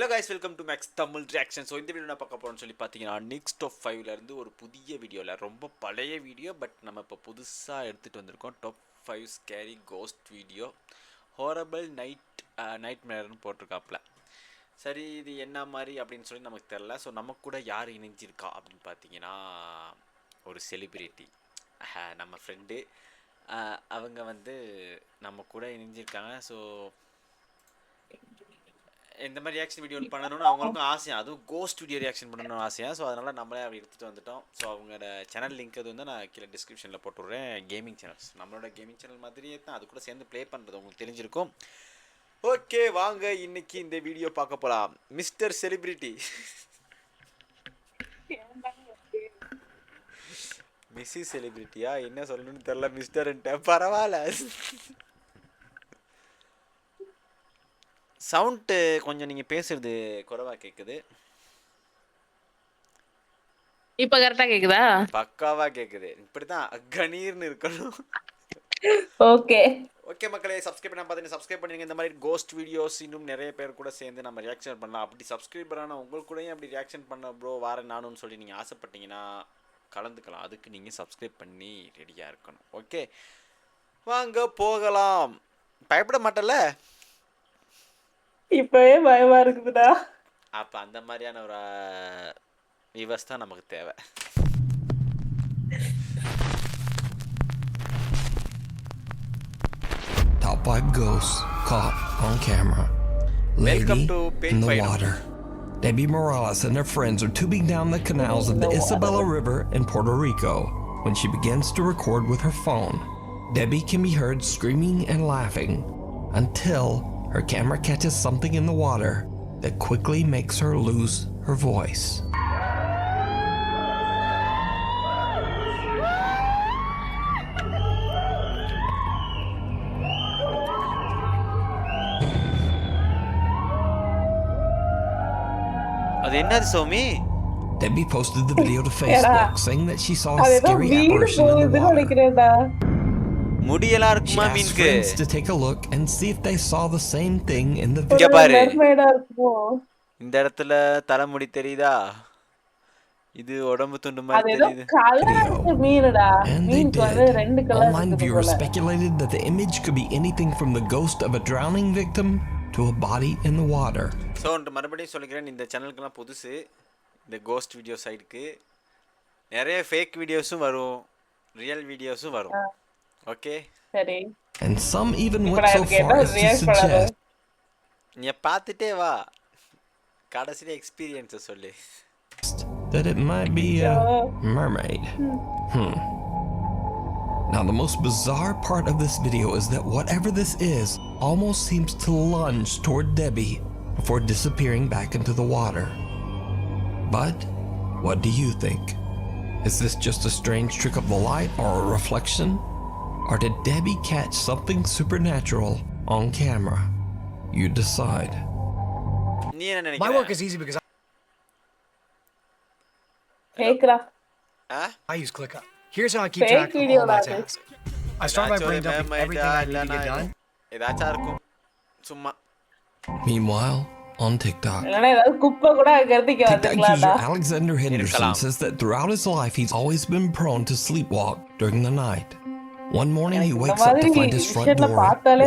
Hello guys, welcome to Max Tamil reaction. So இந்த video நான் பார்க்க போகிறோம்னு சொல்லி பார்த்தீங்கன்னா, நெக்ஸ்ட் டாப் 5லேருந்து ஒரு புதிய வீடியோவில், ரொம்ப பழைய வீடியோ, பட் நம்ம இப்போ புதுசாக எடுத்துகிட்டு வந்திருக்கோம். Top 5 scary ghost video, horrible நைட் மேர்னு போட்டிருக்காப்புல. சரி, இது என்ன மாதிரி அப்படின்னு சொல்லி நமக்கு தெரில. ஸோ நமக்கு கூட யார் இணைஞ்சிருக்கா அப்படின்னு பார்த்தீங்கன்னா, ஒரு செலிப்ரிட்டி, நம்ம ஃப்ரெண்டு. அவங்க வந்து நம்ம கூட இணைஞ்சிருக்காங்க. ஸோ இந்த மாதிரி ரியாக்ஷன் வீடியோ பண்ணணும்னு அவங்களுக்கும் ஆசையாக, அதுவும் கோஸ்ட் வீடியோ ரியாக்ஷன் பண்ணணும்னு ஆசையாக. ஸோ அதனால் நம்மளே அப்படி எடுத்துகிட்டு வந்துட்டோம். ஸோ அவங்களோட சேனல் லிங்க் அது வந்து நான் கீழே டிஸ்கிரிப்ஷனில் போட்டுவிட்றேன். கேமிங் சேனல்ஸ், நம்மளோட கேமிங் சேனல் மாதிரியே தான், அது கூட சேர்ந்து ப்ளே பண்ணுறது உங்களுக்கு தெரிஞ்சிருக்கும். ஓகே, வாங்க இன்னைக்கு இந்த வீடியோ பார்க்க போகலாம். மிஸ்டர் செலிபிரிட்டி, மிஸ்ஸி செலிபிரிட்டியா என்ன சொல்லணும்னு தெரில, மிஸ்டர்ன்ட்ட பரவாயில்ல. சவுண்டு கொஞ்சம் நீங்கள் பேசுறது குறைவாக கேட்குது. இப்போ கரெக்டா கேக்குதா? பக்காவா கேட்குது. இப்படி தான் கணீர்னு இருக்கணும். ஓகே ஓகே மக்களே, சப்ஸ்கிரைப் பண்ண பார்த்தீங்கன்னா சப்ஸ்கிரைப் பண்ணுங்க. இந்த மாதிரி கோஸ்ட் வீடியோஸ் இன்னும் நிறைய பேர் கூட சேர்ந்து நம்ம ரியாக்ஷன் பண்ணலாம். அப்படி சப்ஸ்கிரைபர் ஆனால் உங்களுக்கு கூடயும் அப்படி ரியாக்ஷன் பண்ண ப்ரோ வாரேன் நானும்னு சொல்லி நீங்கள் ஆசைப்பட்டீங்கன்னா கலந்துக்கலாம். அதுக்கு நீங்கள் சப்ஸ்கிரைப் பண்ணி ரெடியாக இருக்கணும். ஓகே, வாங்க போகலாம். பயப்பட மாட்டல? இப்பவே பயமா இருக்குதுடா. அப்போ அந்த மாதிரியான ஒரு வியூவர்ஸ் தான் நமக்கு தேவை. Top 5 ghosts caught on camera. Welcome Lady to in the Pink water. Debbie Morales and her friends are tubing down the canals of the Isabella River in Puerto Rico when she begins to record with her phone. Debbie can be heard screaming and laughing until her camera catches something in the water that quickly makes her lose her voice. அது என்னது சோமி? Debbie posted the video to Facebook saying that she saw a scary apparition in the water. முடியலாம் She இருக்குமா asked மீனுக்கு? friends to take a look and see if they saw the same thing in the இங்க video. பாரு, இந்த இடத்துல தலைமுடி தெரியுதா? இது உடம்பு துண்டு மாதிரி தெரியுது. And they did. Online viewers speculated that the image could be anything from the ghost of a drowning victim to a body in the water. So மறுபடியும் சொல்லிக்கிறேன், இந்த சேனலுக்குலாம் புதுசு, இந்த கோஸ்ட் வீடியோ சைடுக்கு நிறைய ஃபேக் வீடியோஸும் வரும், ரியல் வீடியோஸும் வரும். ஓகே, சரி. And some even went so far as to suggest நீ பார்த்துட்டே வா, கடைசியில் எக்ஸ்பீரியன்ஸை சொல்லு. that it might be a mermaid. Now the most bizarre part of this video is that whatever this is almost seems to lunge toward Debbie before disappearing back into the water. But what do you think? Is this just a strange trick of the light or a reflection? Or did Debbie catch something supernatural on camera? You decide. நீ என்ன நினைக்கிற? My work is easy because I use ClickUp. Here's how I keep track of all my tasks. I start by brain dumping everything I need to get done. ஏதாச்சும் இருக்கும் சும்மா. Meanwhile, on TikTok, TikTok user Alexander Henderson says that throughout his life he's always been prone to sleepwalk during the night. One morning he wakes up to find his front door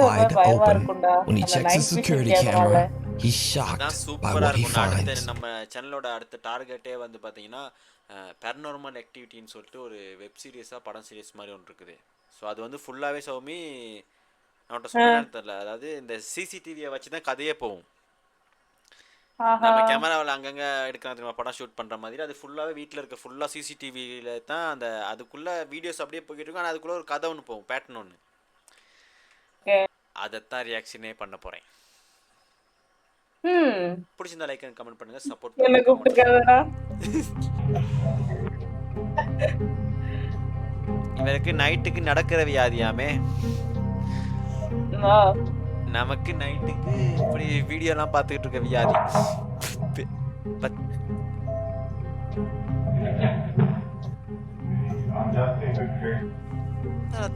wide open. When he checks his security camera, he's shocked by what he finds. நம்ம சேனலோட அடுத்த டார்கெட்டே வந்து பார்த்தீங்கன்னா paranormal ஆக்டிவிட்டின்னு சொல்லிட்டு ஒரு web சீரிஸாக படம் series மாதிரி ஒன்று இருக்குது. ஸோ அது வந்து ஃபுல்லாகவே சௌமி அவன்கிட்ட சொன்னான்னு தெரில, அதாவது இந்த சிசிடிவியை வச்சு தான் கதையே போகும். நம்ம கேமராவில் அங்கங்கே எடுக்கலாம் தெரியுமா, படம் ஷூட் பண்ணுற மாதிரி. அது ஃபுல்லாகவே வீட்டில் இருக்க ஃபுல்லாக சிசிடிவியில் தான் அந்த அதுக்குள்ளே வீடியோஸ் அப்படியே போய்கிட்டு இருக்கும். ஆனால் அதுக்குள்ளே ஒரு கதை ஒன்று போகும், பேட்டர்ன் ஒன்று. அதைத்தான் ரியாக்ஷனே பண்ண போகிறேன். பிடிச்சிருந்தா லைக் அண்ட் கமெண்ட் பண்ணுங்க, சப்போர்ட் பண்ணுங்க. இவருக்கு நைட்டுக்கு நடக்கிற வியாதியாமே, நமக்கு நைட்டுக்கு இப்படி வீடியோலாம் பார்த்துக்கிட்டு இருக்க வியாதி.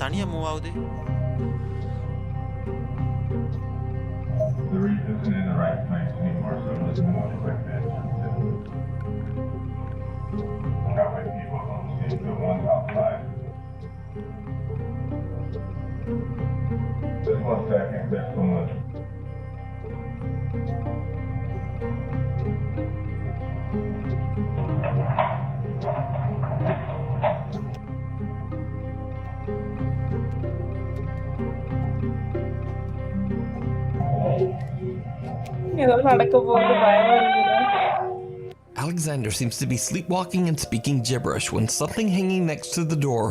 தனியா மூவ் ஆகுது. The reef isn't in the right place anymore, so Just one second, there's so much. ஏதோ நடக்க போகுது பயமா இருக்குதா? Alexander seems to be sleepwalking and speaking gibberish when something hanging next to the door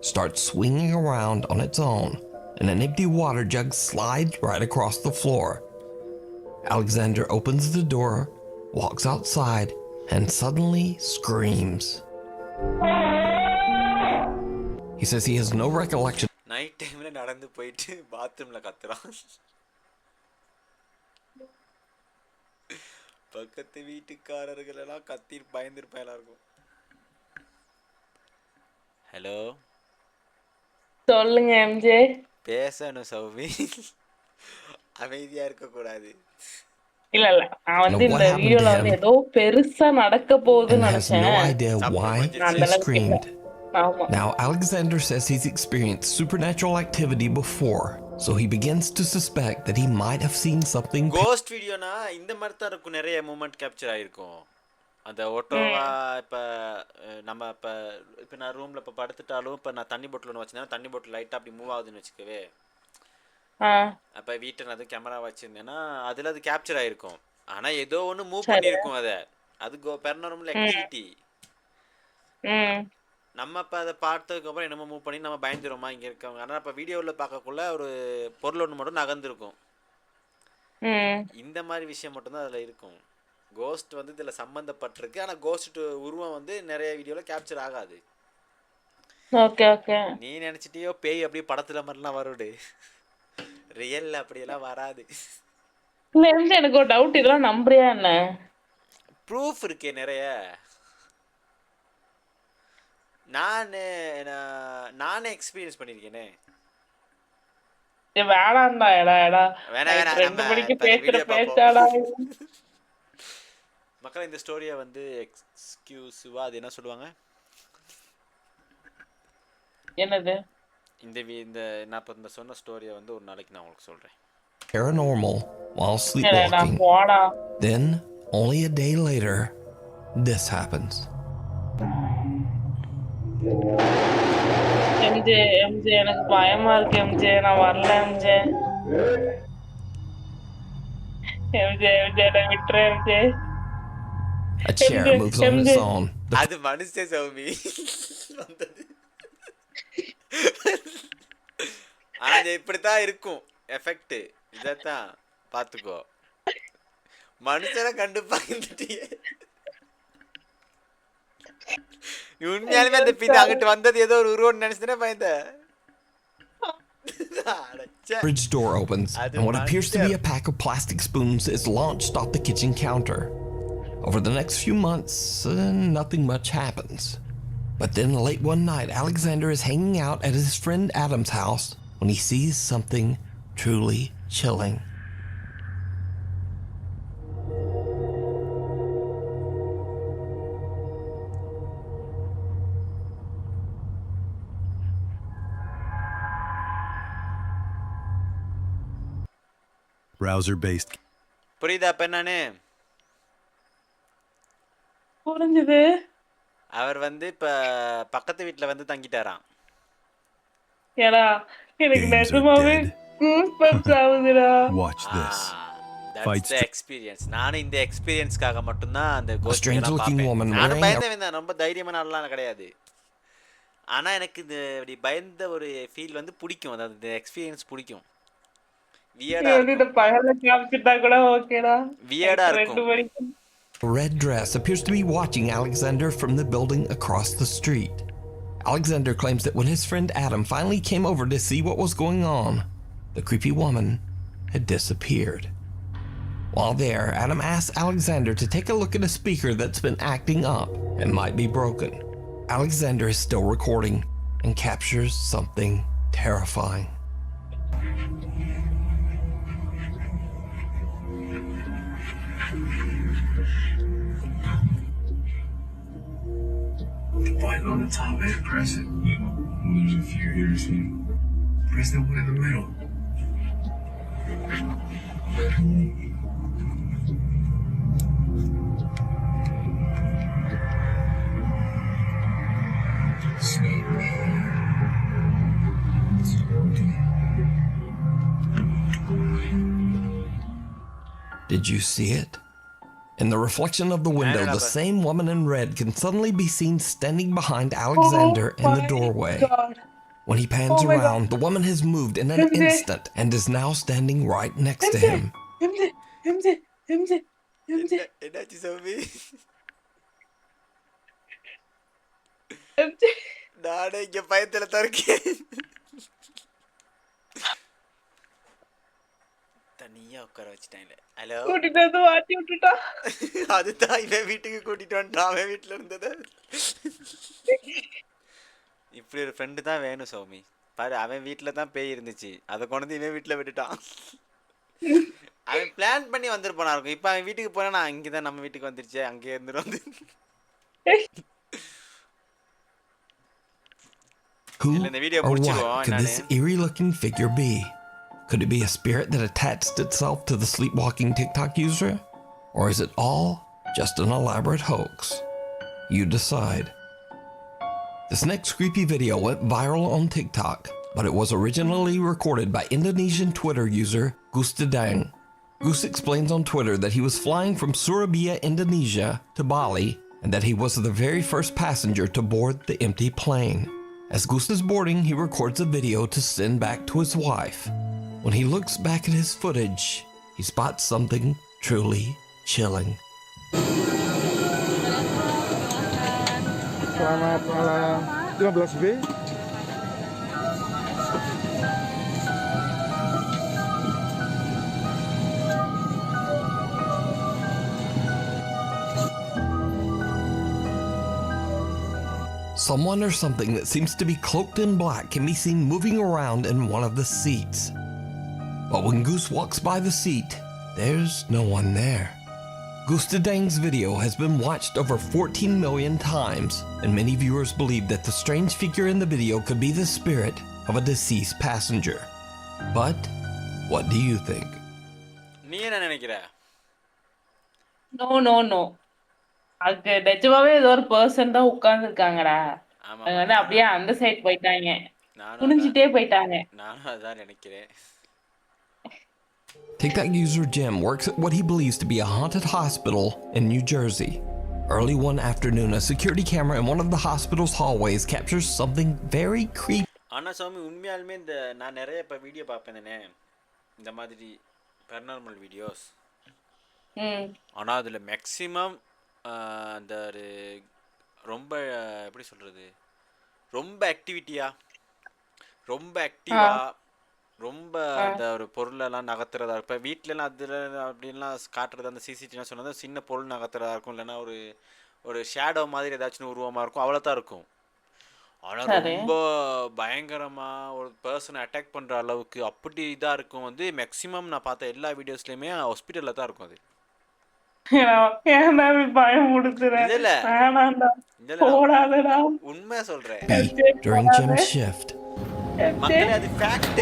starts swinging around on its own, and an empty water jug slides right across the floor. Alexander opens the door, walks outside, and suddenly screams. He says he has no recollection night டைமில் நடந்து போயிட்டு பாத்ரூமில் கத்துறான். பக்கத்து வீட்டுக்காரர்கள் எல்லாம் கத்தி பயந்துருப்பா எல்லாருக்கும். Hello சொல்லுங்க எம்ஜே. பேசணும் சௌமி, அமைதியா இருக்கக்கூடாது. இல்ல நான் வந்து இந்த வீடியோல வந்து ஏதோ பெருசா நடக்க போகுதுன்னு and has no நினைச்சேன். idea why நான் he அந்த அளவுக்கு இல்ல. screamed. ஆமா. Now, Alexander says he's experienced supernatural activity before, so he begins to suspect that he might have seen something. Ghost வீடியோனா இந்த மாதிரி தான் இருக்கும், நிறைய மூமெண்ட் கேப்சர் ஆகிருக்கும். அந்த ஓட்டோவா இப்போ நம்ம இப்போ நான் ரூமில் இப்போ படுத்துட்டாலும் இப்போ நான் தண்ணி பாட்டில் ஒன்று வச்சுருந்தேன்னா தண்ணி பாட்டில் லைட்டாக அப்படி மூவ் ஆகுதுன்னு வச்சுக்கவே, அப்போ வீட்டை நான் அது கேமரா வச்சுருந்தேன்னா அதில் அது கேப்சர் ஆகிருக்கும். ஆனால் ஏதோ ஒன்று மூவ் பண்ணியிருக்கும், அது பெர்னார்மல் ஆக்டிவிட்டி. நம்ம இப்போ அதை பார்த்ததுக்கப்புறம் என்னமோ மூவ் பண்ணி நம்ம பயந்துருமா இங்கே இருக்கவங்க. ஆனால் இப்போ வீடியோவில் பார்க்கக்குள்ள ஒரு பொருள் ஒன்று மட்டும் நகர்ந்துருக்கும். இந்த மாதிரி விஷயம் மட்டும்தான் அதில் இருக்கும். கோஸ்ட் வந்து இதில் சம்மந்தப்பட்டிருக்கு, ஆனால் கோஸ்ட் உருவம் வந்து நிறைய வீடியோவில் கேப்சர் ஆகாது. Okay okay. நீ நினச்சிட்டியோ பேய் அப்படியே படத்தில் மாதிரிலாம் வருடு, ரியல் அப்படியெல்லாம் வராது. எனக்கு ஒரு டவுட், இதெல்லாம் நம்புறியா என்ன? ப்ரூஃப் இருக்கே நிறைய. நானே எக்ஸ்பீரியன்ஸ் பண்ணியிருக்கேனே. வேணாண்டா எடா வேணாம் 2 மணிக்கு பேசுற பேச்சாடா. மக்கள் இந்த ஸ்டோரியை வந்து எக்ஸ்க்ளூசிவா அது என்ன சொல்லுவாங்க, என்னது இந்த நான் இப்போ இந்த சொன்ன ஸ்டோரியை வந்து ஒரு நாளைக்கு நான் உங்களுக்கு சொல்கிறேன். Paranormal while sleepwalking. Then, only a day later, this happens. MJ எனக்கு பயமா இருக்கு எம்ஜே, நான் வரல எம்ஜே. நான் விட்டுறேன் MJ. A chair moves on its own. அது மனுஷ சௌமி வந்தது. ஆனா அது இப்படித்தான் இருக்கும் எஃபெக்ட். இதான் பாத்துக்கோ, மனுஷனை கண்டுப்பாங்க. உண்மையாலுமே அந்த பின் அங்கிட்டு வந்தது ஏதோ ஒரு உருவம் நினைச்சுனே பயந்த. Fridge door opens, and what appears to be a pack of plastic spoons is launched off the kitchen counter. Over the next few months, nothing much happens. But then late one night, Alexander is hanging out at his friend Adam's house when he sees something truly chilling. Browser based. புரியுதா அப்ப என்னன்னு? புரிஞ்சுது. அவர் வந்து இப்ப பக்கத்து வீட்ல வந்து தங்கிட்டாராம். ஏடா எனக்கு நிஜமாவே goosebumps ஆகுதுடா. Watch this. That's the experience. நானும் இந்த எக்ஸ்பீரியன்ஸ்க்காக மட்டும் தான் அந்த கோஸ்ட் எல்லாம் strange-looking woman பாப்பேன். நான் wearing பயந்தவன், ரொம்ப தைரியமான ஆளலாம் கிடையாது. ஆனா எனக்கு இந்த இப்படி பயந்த ஒரு ஃபீல் வந்து பிடிக்கும், அதாவது இந்த எக்ஸ்பீரியன்ஸ் பிடிக்கும். வியர்டா இருக்கும். பகல்ல காமிச்சிட்டா கூட ஓகேடா. வியர்டா இருக்கும். A red dress appears to be watching Alexander from the building across the street. Alexander claims that when his friend Adam finally came over to see what was going on, the creepy woman had disappeared. While there, Adam asks Alexander to take a look at a speaker that's been acting up and might be broken. Alexander is still recording and captures something terrifying. The button on the top, man, press it. There's a few here, see? Press the one in the middle. Did you see it? In the reflection of the window, the same woman in red can suddenly be seen standing behind Alexander in the doorway. God. When he pans around, the woman has moved in an instant and is now standing right next to him. என்னாச்சு சௌமி? நானே இங்க பயத்துல தருக்கேன். தனியா உட்கார வச்சுட்டாங்க. Hello கூட்டிட்டு வந்து மாட்டி விட்டுட்டா. அதுதான் இவன் வீட்டுக்கு கூட்டிட்டு வந்துட்டான். அவன் வீட்டுல இருந்தது. இப்படி ஒரு ஃப்ரெண்டு தான் வேணும் சௌமி. பாரு அவன் வீட்டுல தான் பேய் இருந்துச்சு. அதை கொண்டு இவன் வீட்டுல விட்டுட்டான். அவன் பிளான் பண்ணி வந்திருப்பானா இருக்கும். இப்ப அவன் வீட்டுக்கு போனா நான் இங்கதான் நம்ம வீட்டுக்கு வந்துருச்சு. அங்கே இருந்துட்டு வந்து Who or what could this eerie-looking figure be? Could it be a spirit that attached itself to the sleepwalking TikTok user? Or is it all just an elaborate hoax? You decide. This next creepy video went viral on TikTok, but it was originally recorded by Indonesian Twitter user Gustadang. Gus explains on Twitter that he was flying from Surabaya, Indonesia to Bali, and that he was the very first passenger to board the empty plane. As Gus is boarding, he records a video to send back to his wife. When he looks back at his footage, he spots something truly chilling. Selamat malam. 15B. Someone or something that seems to be cloaked in black can be seen moving around in one of the seats. But when Goose walks by the seat, there's no one there. Gustadang's video has been watched over 14 million times, and many viewers believe that the strange figure in the video could be the spirit of a deceased passenger. But what do you think? நீ என்ன நினைக்கிற? No அங்க நிஜமாவே ஏதோ ஒரு person தான் உட்கார்ந்துருக்காங்கடா. அவங்க வந்து அப்படியே அந்த சைடு போயிட்டாங்க. குனிஞ்சிட்டே போயிட்டாங்க. நானும் அதான் நினைக்கிறேன். TikTok user Jim works at what he believes to be a haunted hospital in New Jersey. Early one afternoon, a security camera in one of the hospital's hallways captures something very creepy. ஆனா சாமி உண்மையாலுமே இந்த நான் நிறைய இப்ப video பார்ப்பேனே இந்த மாதிரி paranormal videos. ஆனா அதுல மேக்ஸிமம் அந்த ஒரு ரொம்ப எப்படி சொல்றது ரொம்ப ஆக்டிவிட்டியா ரொம்ப ஆக்டிவா ரொம்ப அந்த ஒரு பொருளெல்லாம் நகர்த்துறதா இப்போ வீட்டிலலாம் அதில் அப்படின்லாம் காட்டுறது அந்த சிசிடிவிலாம் சொன்னது சின்ன பொருள் நகர்த்துறதா இருக்கும் இல்லைன்னா ஒரு ஷேடோ மாதிரி ஏதாச்சும் உருவமாக இருக்கும் அவ்வளோதான் இருக்கும். ஆனால் ரொம்ப பயங்கரமாக ஒரு பர்சனை அட்டாக் பண்ணுற அளவுக்கு அப்படி இதாக இருக்கும் வந்து மேக்ஸிமம் நான் பார்த்த எல்லா வீடியோஸ்லையுமே ஹாஸ்பிட்டலில் தான் இருக்கும். அது உண்மையா சொல்றேன். During Jim's shift. மக்களே அது fact.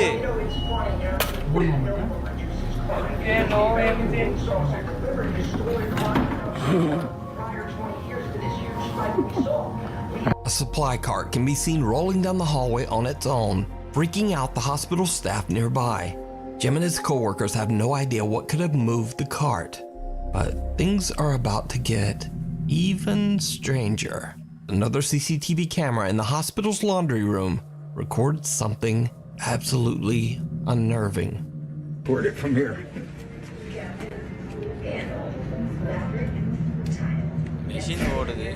A supply cart can be seen rolling down the hallway on its own, freaking out the hospital staff nearby. Jim and his co-workers have no idea what could have moved the cart. But things are about to get even stranger. Another CCTV camera in the hospital's laundry room records something absolutely unnerving. Board it from here. Machine ஓடுது.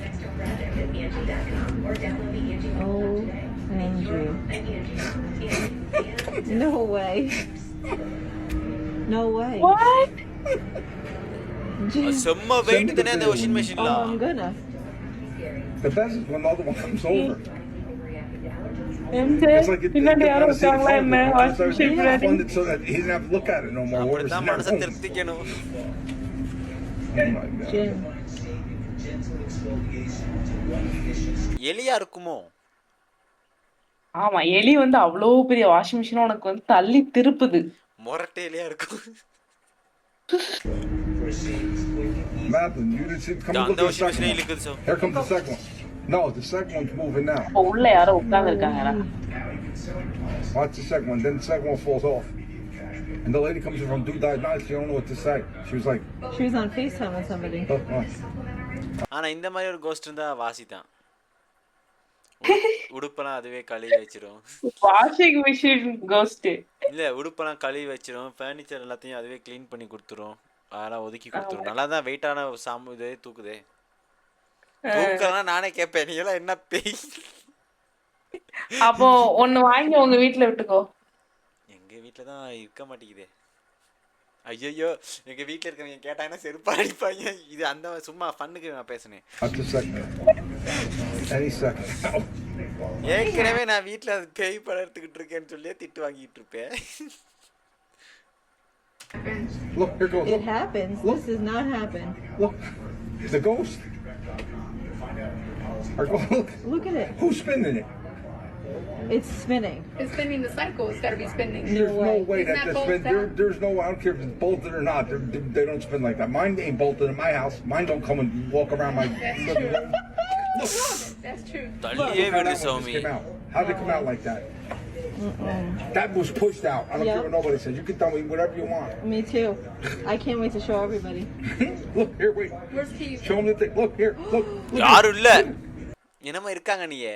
Oh, Andrew. No way. No way. What? செம்ம wait தானே அந்த washing மெஷின்ல. Oh, I'm gonna. But that's when all the one comes over. It's like பின்னாடி யாரோ இருக்காங்களா என்ன washing machine பின்னாடி. So that he didn't have to look at it no more. அப்படிதான் மனசை திருப்திக்கணும். Jim. எலியா இருக்குமோ? ஆமா, எலி வந்து அவ்வளோ பெரிய வாஷிங் மிஷின் உனக்கு வந்து தள்ளி திருப்புது. மொரட்டை எலியா இருக்கும். Madeline, you didn't see. Come அந்த look at the washing second மிஷினே one. இழுக்குது so. Here comes the second one. No, the second one's moving now. அப்ப உள்ள யாரோ உட்கார்ந்துருக்காங்கடா. Watch the second one. Then the second one falls off. And the lady comes in from Do Diagnostics. She don't know what to say. She was like, She was on FaceTime with somebody. ஆனா இந்த மாதிரி ஒரு cost இருந்தா வாசிதான். உடுப்பெல்லாம் அதுவே கழுவி வச்சிரும். Washing machine ghost. இல்ல உடுப்பெல்லாம் கழுவி வச்சிரும். ஃபர்னிச்சர் எல்லாத்தையும் அதுவே க்ளீன் பண்ணி கொடுத்துரும். அதெல்லாம் ஒதுக்கி கொடுத்துரும். நல்லா தான் வெயிட்டான சாமு இதே தூக்குதே. தூக்கலாம் நானே கேட்பேன். நீ எல்லாம் என்ன பேய்? அப்போ ஒன்னு வாங்கி உங்க வீட்ல விட்டுக்கோ. எங்க வீட்ல தான் இருக்க மாட்டேங்குதே. ஐயோ எங்க வீட்ல இருக்கவங்க கேட்டாங்கன்னா செருப்பா அடிப்பாங்க. இது அந்த சும்மா ஃபன்னுக்கு நான் பேசுனேன். ஏற்கனவே நான் வீட்ல பேய் படம் எடுத்துக்கிட்டு இருக்கேன்னு சொல்லி திட்டு வாங்கிட்டு இருப்பேன். look, here goes. It happens. Look. This does not happen. Look, the ghost. Look at it. Who's spinning it? It's spinning. It's spinning the cycle. It's got to be spinning. There's no way Isn't that that this both spin. sound? There's no. I don't care if it's bolted or not. They don't spin like that. Mine ain't bolted in my house. Mine don't come and walk around my living room. That's true. தள்ளியே விடு Soumi. How did it come out like that? That was pushed out. I don't care what nobody says. You can tell me whatever you want. Me too. I can't wait to show everybody. Look here, wait. Where's Keith? Show them the thing. Look here. Look. யாரும் இல்ல. என்னமா இருக்காங்க நீயே?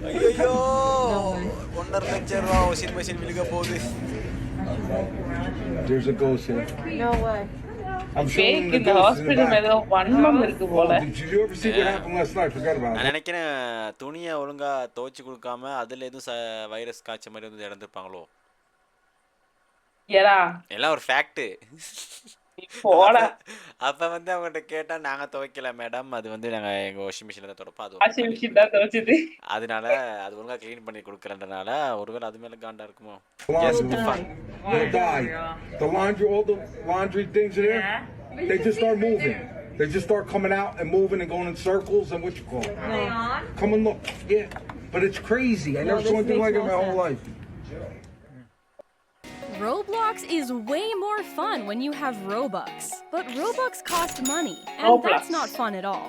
ஐயோ 1.5 லட்சம் ரூபாய் washing machine விழுக போகுது. There's a ghost here. No way. I'm showing back the இந்த ghost in the hospital back. ஏதோ வன்மம் இருக்கு போல. Did you ever see what happened last night? Forgot about நான் it. நினைக்கிறேன் துணியை ஒழுங்கா துவைச்சு கொடுக்காம அதுல எதுவும் வைரஸ் காய்ச்ச மாதிரி வந்து இறந்துருப்பாங்களோ. ஏடா எல்லாம் ஒரு ஃபேக்ட். போடா. அப்ப வந்து அவங்ககிட்ட கேட்டா நாங்க துவைக்கல மேடம், அது வந்து நாங்க எங்க வாஷிங் மிஷின்ல தான் துடைப்போம். அது வாஷிங் மிஷின் தான் துவைச்சது. அதனால அது ஒழுங்கா க்ளீன் பண்ணி கொடுக்கறதுனால ஒருவேளை அது மேல காண்டா இருக்குமோ. They'll die. The laundry, all the laundry things in there, they just start moving. They just start coming out and moving and going in circles and what you call it. Come and look. Yeah. But it's crazy. I never saw anything like it in my whole life. Roblox is way more fun when you have Robux. But Robux cost money, and Roblox. that's not fun at all.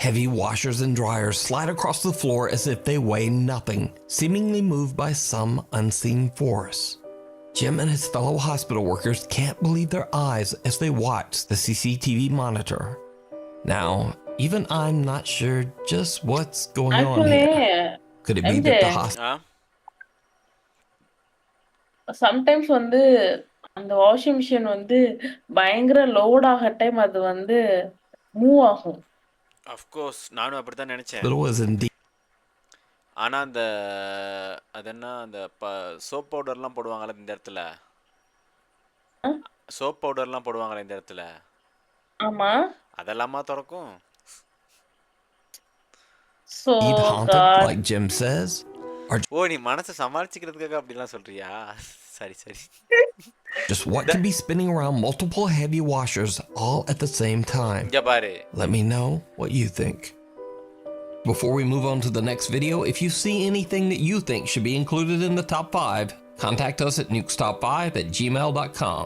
Heavy washers and dryers slide across the floor as if they weigh nothing, seemingly moved by some unseen force. Jim and his fellow hospital workers can't believe their eyes as they watch the CCTV monitor. Now, even I'm not sure just what's going on Actually, here. Could it be that the hospital... sometimes வந்து அந்த washing machine வந்து பயங்கர load ஆக time அது வந்து move ஆகும். Of course நானும் அப்படித்தான் நினைச்சேன். ஆனா அந்த அது என்ன அந்த சோப் பவுடர்லாம் போடுவாங்கல்ல இந்த இடத்துல, சோப் பவுடர்லாம் போடுவாங்கல்ல இந்த இடத்துல, ஆமா அதெல்லாமா திறக்கும். So like Jim says. ஓ நீ மனசை சமாளிச்சுக்கிறதுக்காக அப்படிலாம் சொல்றியா? சரி சரி. Just what could be spinning around multiple heavy washers all at the same time? இங்க பாரு. Let me know what you think. Before we move on to the next video, if you see anything that you think should be included in the top 5, contact us at nukestop5@gmail.com.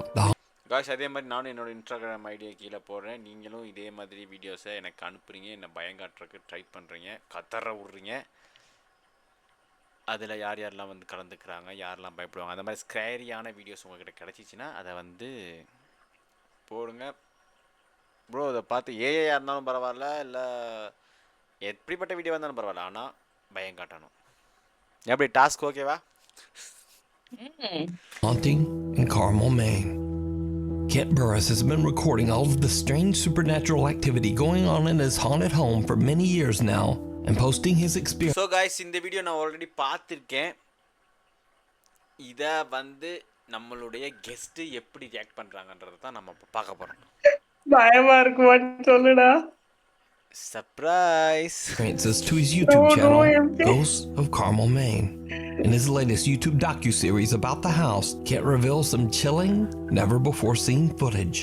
காஷ் அதே மாதிரி நானும் என்னோட Instagram idea கீழே போடுறேன். நீங்களும் இதே மாதிரி வீடியோஸை எனக்கு அனுப்புறீங்க, என்னை பயங்காட்டுறதுக்கு ட்ரை பண்ணுறீங்க, கத்தற விட்றீங்க. அதில் யார் யாரெல்லாம் வந்து கலந்துக்கிறாங்க, யாரெல்லாம் பயப்படுவாங்க, அந்த மாதிரி ஸ்கேரியான வீடியோஸ் உங்கள்கிட்ட கிடச்சிச்சின்னா அதை வந்து போடுங்க ப்ரோ. அதை பார்த்து ஏஐயாக இருந்தாலும் பரவாயில்ல, இல்லை எப்படிப்பட்ட வீடியோ இருந்தாலும் பரவாயில்ல, ஆனால் பயம் காட்டணும். எப்படி டாஸ்க் ஓகேவா? Haunting in Carmel, Maine. Kent Burris has been recording all of the strange supernatural activity going on in his haunted home for many years now and posting his experience. So guys, இந்த video நான் already பார்த்துருக்கேன். இதை வந்து நம்மளுடைய guest எப்படி react பண்றாங்கன்றதை தான் நம்ம பார்க்க போறோம். பயமா இருக்குமான்னு சொல்லுடா. Surprise! Experiences to his YouTube channel, Ghosts of Carmel, Maine. In his latest YouTube docuseries about the house, Kent reveals some chilling, never-before-seen footage.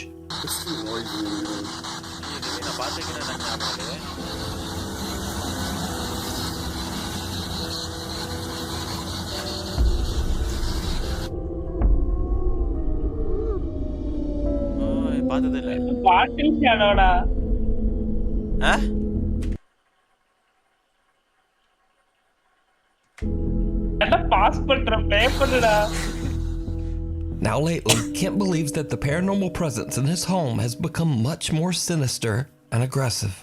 பார்த்ததில்ல. பாட்டில் ஷேடோடா. பாஸ் பண்ற ப்ளே பண்ணுடா. Now lately, Kent believes that the paranormal presence in his home has become much more sinister and aggressive.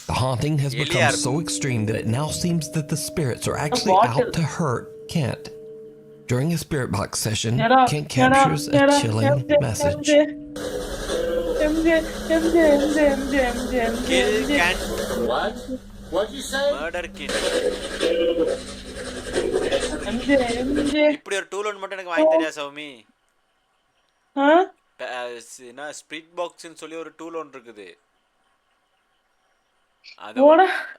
The haunting has become so extreme that it now seems that the spirits are actually out to hurt Kent. During a spirit box session, Kent captures a chilling message. Kill Kent. What? What'd you say? Murder Kent. இப்படி ஒரு tool ஒன்று மட்டும் எனக்கு வாங்கி தெரியா சௌமி? என்ன spirit பாக்ஸ்னு சொல்லி ஒரு டூல் ஒன்று இருக்குது.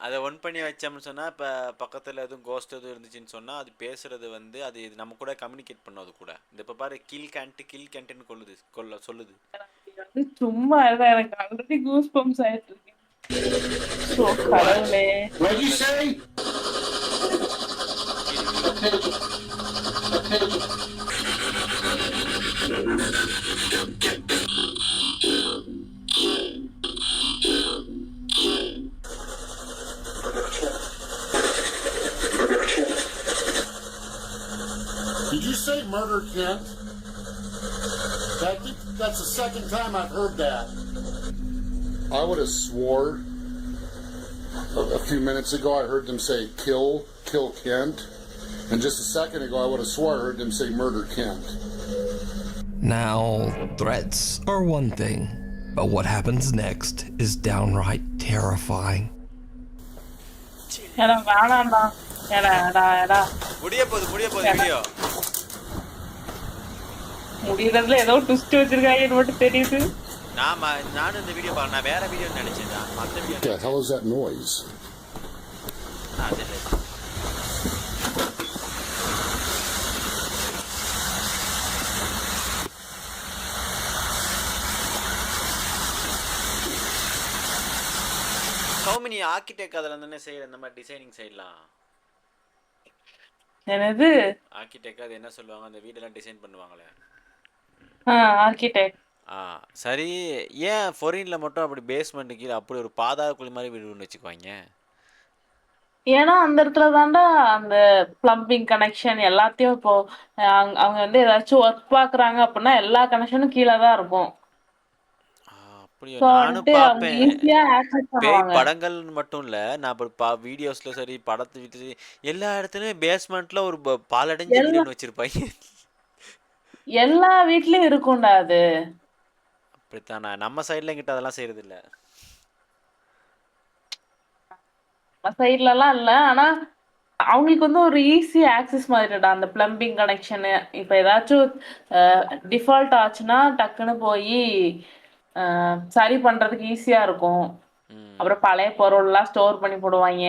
அதை ஒன் பண்ணி வச்சோம்னு சொன்னா இப்போ பக்கத்தில் எதுவும் கோஸ்ட் எதுவும் இருந்துச்சுன்னு சொன்னா அது பேசுறது வந்து அது நம்ம கூட கம்யூனிகேட் பண்ணும். அது கூட இந்த இப்போ பாரு கில் கேண்ட்னு சொல்லுது. சும்மா எனக்கு ஆல்ரெடி கூஸ் பம்ப்ஸ் ஆயிட்டு இருக்கு. சோ கடவுளே. What did you say? Did you say murder Kent? That's the second time I've heard that. I would have swore a few minutes ago I heard them say kill Kent. And just a second ago I would have swore I heard them say murder Kent. Now, threats are one thing, but what happens next is downright terrifying. முடியறதுல ஏதோ twist வச்சிருக்காங்கன்னு மட்டும் தெரியுது. நானும் இந்த video நான் வேற video நினைச்சேன். மத்த video. What the hell is that noise? Soumini architect அதெல்லாம் தானே செய்யற இந்த மாதிரி டிசைனிங் சைடுலாம். என்னது ஆர்கிடெக்ட் அது என்ன சொல்லுவாங்க அந்த வீடெல்லாம் டிசைன் பண்ணுவாங்களே. ஆர்கிடெக்ட். சரி ஏன் ஃபாரின்ல மட்டும் அப்படி பேஸ்மெண்ட் கீழ அப்படி ஒரு பாதாள குழி மாதிரி வீடு ஒன்று வச்சுக்குவாங்க? ஏன்னா அந்த இடத்துல தாண்டா அந்த பிளம்பிங் கனெக்ஷன் எல்லாத்தையும் இப்போ அவங்க வந்து ஏதாச்சும் ஒர்க் பாக்குறாங்க அப்படின்னா எல்லா கனெக்ஷனும் கீழே தான் இருக்கும். நானும் பார்ப்பேன். பேய் படங்கள் மட்டும் இல்ல, நான் வீடியோஸ்ல சரி படத்து எல்லா இடத்துலயும் பேஸ்மெண்ட்ல ஒரு பாலடைஞ்ச வீடு வச்சிருப்பாங்க. எல்லா வீட்லயும் இருக்கும்டா அது. அப்படித்தான் நம்ம சைடுல கிட்ட அதெல்லாம் செய்யறது இல்ல. நம்ம சைடுல எல்லாம் இல்ல. ஆனா அவங்களுக்கு வந்து ஒரு ஈஸி ஆக்சஸ் மாதிரிடா அந்த பிளம்பிங் கனெக்ஷனு. இப்ப ஏதாச்சும் டிஃபால்ட் ஆச்சுன்னா டக்குன்னு போய் சரி பண்றதுக்கு ஈஸியா இருக்கும். அப்புறம் பழைய பொருள்லாம் ஸ்டோர் பண்ணி போடுவாங்க.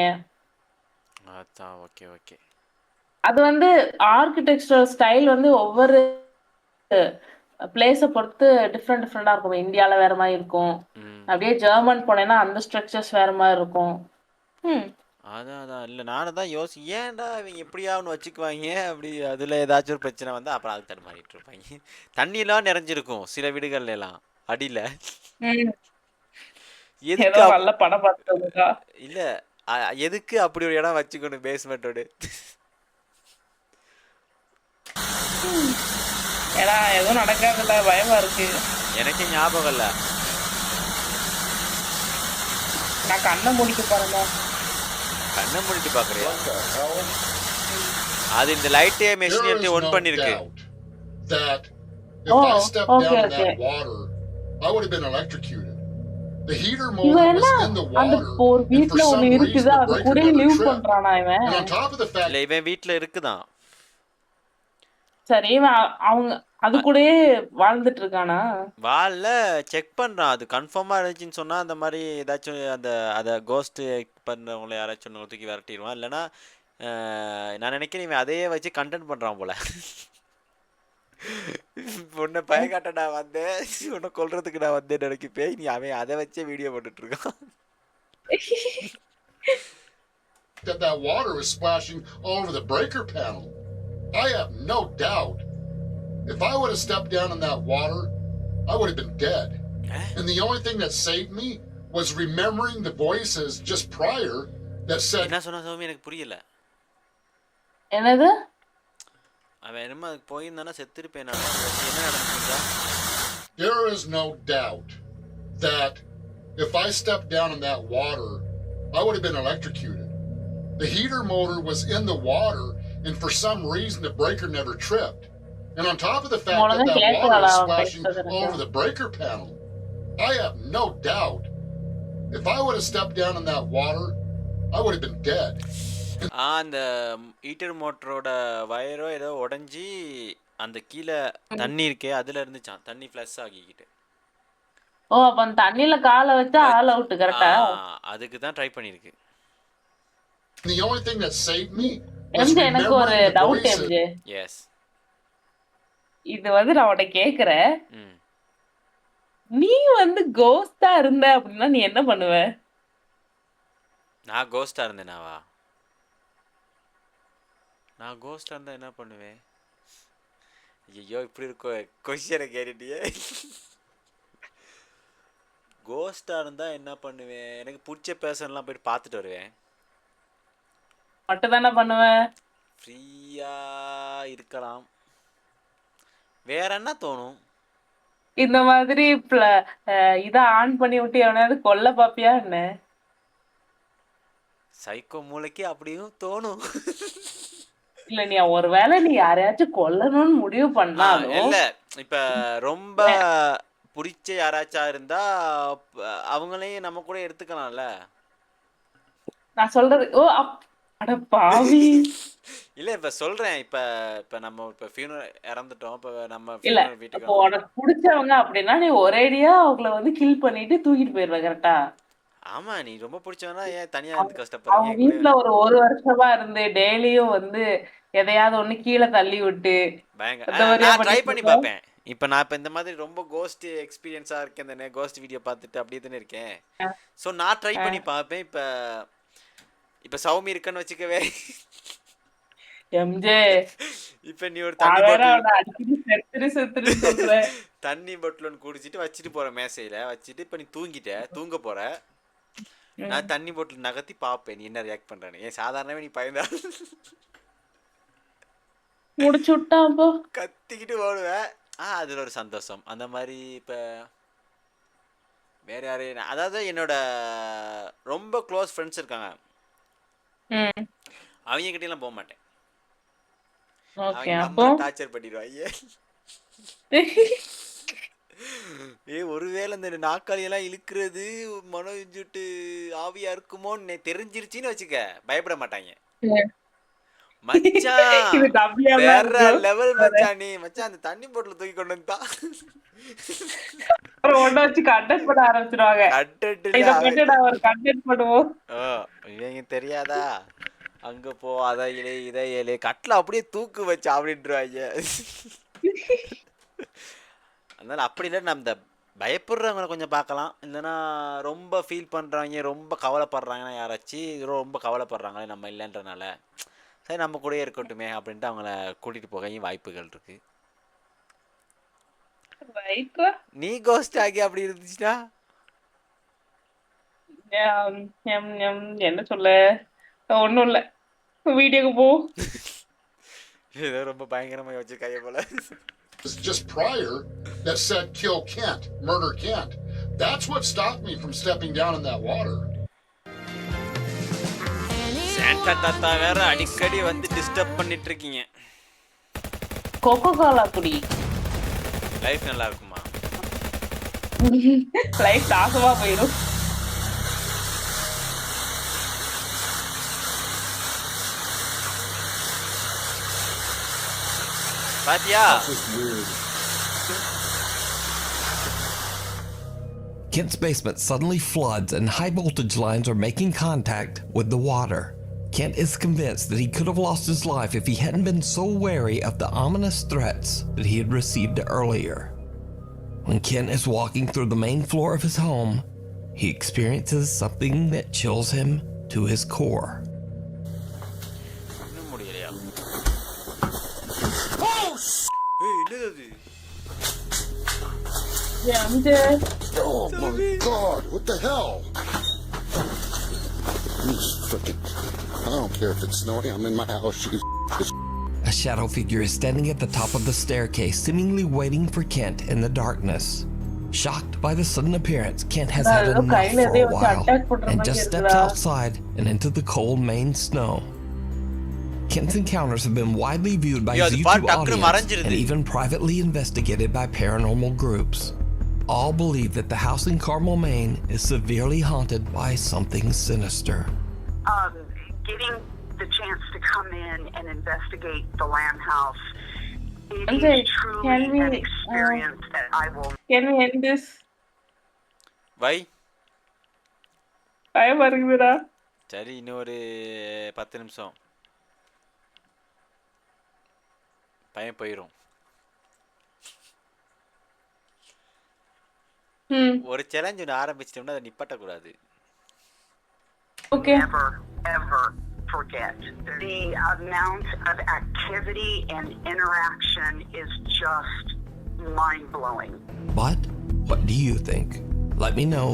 அது வந்து ஆர்கிடெக்சரல் ஸ்டைல் வந்து ஒவ்வொரு பிளேஸை பொறுத்து டிஃப்ரெண்டா இருக்கும். இந்தியால வேற மாதிரி இருக்கும். அப்படியே ஜெர்மன் போனேன்னா அந்த ஸ்ட்ரக்சர்ஸ் வேற மாதிரி இருக்கும். அதான் இல்ல நானும் தான் ஏன்டா இவங்க எப்படியா ஒன்று வச்சுக்குவாங்க அப்படி. அதுல ஏதாச்சும் ஒரு பிரச்சனை வந்து அப்புறம் அது தடுமாறிட்டு இருப்பாங்க. தண்ணியெல்லாம் நிறைஞ்சிருக்கும் சில வீடுகள்ல எல்லாம் அடியில. இல்ல எதுக்கு அப்படி ஒரு இடம் வச்சுக்கணும் பேஸ்மெண்டோட? எதுவும் நடக்காதுல்ல, பயமா இருக்கு. எனக்கு ஞாபகம் இல்ல. நான் கண்ணை மூடிட்டு பாருங்க. கண்ணை மூடிட்டு பாக்குறியா? அது இந்த லைட்டே மெஷின் எடுத்து ஆன் பண்ணிருக்கு. If I stepped down in that water, I would have been electrocuted. The heater motor was in the water. And for some reason, the breaker never tripped. And on top of the fact... இவன் வீட்டுல இருக்குதான். சரி அவங்க அது கூடயே வாழ்ந்துட்டு இருக்கானா? வால்ல செக் பண்றான். அது கன்ஃபார்மா இருந்துச்சுன்னு சொன்னா அந்த மாதிரி ஏதாச்சும் அதை கோஸ்ட் பண்றவங்களை யாராச்சும் ஒன்று தூக்கி விரட்டிடுவான். இல்லைன்னா நான் நினைக்கிறேன் இவன் அதையே வச்சு கண்டென்ட் பண்றான் போல. உன்னை பயக்காட்ட நான் வந்தேன், உன்னை கொல்றதுக்கு நான் வந்தேன் நினைக்கப்பேன். நீ அவன் அதை வச்சே வீடியோ போட்டுட்டு இருக்கான். That water was splashing all over the breaker panel. I have no doubt. If I would have stepped down in that water, I would have been dead. And the only thing that saved me was remembering the voices just prior that said. என்ன சொன்னா சௌமி எனக்கு புரியல. என்னது? அவன் என்னமோ அதுக்கு போயிருந்தானா செத்துருப்பேன் நான். என்ன நடந்துச்சா? There is no doubt that if I stepped down in that water, I would have been electrocuted. The heater motor was in the water, and for some reason the breaker never tripped. And on top of the fact that water is splashing all over the breaker panel, I have no doubt. If I would have stepped down in that water, I would have been dead. அந்த heater மோட்டரோட வயரோ ஏதோ உடஞ்சி அந்த கீழே தண்ணி இருக்கே அதுல இருந்துச்சான், தண்ணி ஃப்ளஷ் ஆகிக்கிட்டு. ஓ, அப்ப அந்த தண்ணியில காலை வச்சா ஆல் அவுட் கரெக்டா? அதுக்கு தான் ட்ரை பண்ணிருக்கு. The only thing that saved me MJ, எனக்கு ஒரு டவுட் எம்ஜே. எஸ், இது நான் உன்னை கேக்குறேன். நீ கோஸ்டா இருந்த அப்படின்னா நீ என்ன பண்ணுவ? நான் கோஸ்டா இருந்தேனாவா? நான் கோஸ்டா இருந்தா என்ன பண்ணுவேன்? ஐயோ இப்படி இருக்கோ கொஸ்டினை கேட்டுட்டியே. கோஸ்டா இருந்தா என்ன பண்ணுவேன்? எனக்கு பிடிச்ச பேர்சன்லாம் போயிட்டு பார்த்துட்டு வருவேன். மட்டும் தானே பண்ணுவேன்? ஃப்ரீயா இருக்கலாம். வேற என்ன தோணும்? இந்த மாதிரி இத ஆன் பண்ணி விட்டு எவனாவது கொல்ல பாப்பியா என்ன? சைக்கோ மூளைக்கு அப்படியும் தோணும். இல்ல, நீ ஒருவேளை நீ யாரையாச்சும் கொல்லணும்னு முடிவு பண்ணாலும் இல்ல, இப்ப ரொம்ப பிடிச்ச யாராச்சும் இருந்தா அவங்களையும் நம்ம கூட எடுத்துக்கலாம்ல. நான் சொல்றது அட பாவி. இல்ல இப்ப சொல்றேன், இப்ப நம்ம ஃபியூனரல் இறந்துட்டோம், இப்ப நம்ம இல்ல, ஃபியூனரல் வீட்டுக்கு அப்போ உனக்கு பிடிச்சவங்க அப்படின்னா நீ ஒரேடியா அவங்கள கில் பண்ணிட்டு தூக்கிட்டு போயிடுவ கரெக்டா? ஆமா, நீ ரொம்ப பிடிச்சவனா ஏன் தனியா இருந்து அவங்க கஷ்டப்படுறீங்க? வீட்டுல ஒரு வருஷமா இருந்து டெய்லியும் எதையாவது ஒண்ணு கீழே தள்ளி விட்டு நான் ட்ரை பண்ணி பார்ப்பேன். இப்ப நான் இந்த மாதிரி ரொம்ப கோஸ்ட் எக்ஸ்பீரியன்ஸா இருக்கேன் தானே, கோஸ்ட் வீடியோ பார்த்துட்டு அப்படியே தானே இருக்கேன். ஸோ நான் ட்ரை பண்ணி பார்ப்பேன். இப்ப சௌமி இருக்குன்னு வச்சுக்கவே, எம்ஜே இப்ப நீ ஒரு தண்ணி பாட்டில் குடிச்சிட்டு வச்சுட்டு போற மேசையில வச்சுட்டு இப்ப நீ தூங்க போற. நான் தண்ணி பாட்டில் நகர்த்தி பார்ப்பேன் நீ என்ன ரியாக்ட் பண்றேன்னு. ஏன் சாதாரணமே நீ பயந்தா முடிச்சு விட்டாப்போ கத்திக்கிட்டு ஓடுவேன். அதுல ஒரு சந்தோஷம். அந்த மாதிரி இப்ப வேற யாரு, அதாவது என்னோட ரொம்ப க்ளோஸ் ஃப்ரெண்ட்ஸ் இருக்காங்க, அவங்க கிட்டலாம் போக மாட்டேன். டார்ச்சர் பண்ணிடுவாங்க. ஒருவேளை இந்த நாக்காளி எல்லாம் இழுக்கிறது மனோஜுட்டு ஆவியா இருக்குமோன்னு தெரிஞ்சிருச்சுன்னு வச்சுக்க, பயப்பட மாட்டாங்க. மச்சான் வேற லெவல் மச்சான். நீ மச்சான் அந்த தண்ணி போட்டுல தூக்கி கொண்டு வந்தா இவங்க தெரியாதா, அங்க போ அதை இலை இதை இலை கட்டில அப்படியே தூக்கு வச்சா அப்படின்றாங்க. அதனால அப்படி இல்லை, நம்ம இந்த பயப்படுறவங்களை கொஞ்சம் பார்க்கலாம். இல்லைன்னா ரொம்ப ஃபீல் பண்ணுறாங்க, ரொம்ப கவலைப்படுறாங்கன்னா யாராச்சும் ரொம்ப கவலைப்படுறாங்களே நம்ம இல்லைன்றனால, சரி நம்ம கூடயே இருக்கட்டுமே அப்படின்ட்டு அவங்கள கூட்டிகிட்டு போகவும் வாய்ப்புகள் இருக்கு. நீ கோஸ்ட் ஆகி அப்படி இருந்துச்சுன்னா என்ன சொல்ல, ஒன்றும் இல்லை, வீடியோக்கு போ. ஏதோ ரொம்ப பயங்கரமாக வச்சிருக்காங்க போல. Just prior that said kill Kent, murder Kent. That's what stopped me from stepping down in that water. Santa தாத்தா வேற அடிக்கடி டிஸ்டர்ப் பண்ணிட்டு இருக்கீங்க. கோகோ கோலா குடி. லைஃப் நல்லா இருக்குமா? லைஃப் நாசமா போயிடும். பாத்தியா? Kent's basement suddenly floods and high voltage lines are making contact with the water. Kent is convinced that he could have lost his life if he hadn't been so wary of the ominous threats that he had received earlier. When Kent is walking through the main floor of his home, he experiences something that chills him to his core. Oh my god, what the hell? I don't care if it's snowing, I'm in my house. A shadow figure is standing at the top of the staircase, seemingly waiting for Kent in the darkness. Shocked by the sudden appearance, Kent has had enough for a while and just steps outside and into the cold Maine snow. Kent's encounters have been widely viewed by his YouTube audience and even privately investigated by paranormal groups. All believe that the house in Carmel, Maine is severely haunted by something sinister. Getting the chance to come in and investigate the Lamb House, it is truly an experience that I will... Can we end this? Why? I வருகுதுடா. சரி இன்னொரு 10 நிமிஷம் பையன் போயிடும். ஒரு challenge ஒன்று ஆரம்பிச்சிட்டோம்னா அதை நிப்பாட்டக்கூடாது. Okay. Never, ever forget. The amount of activity and interaction is just mind-blowing. But what do you think? Let me know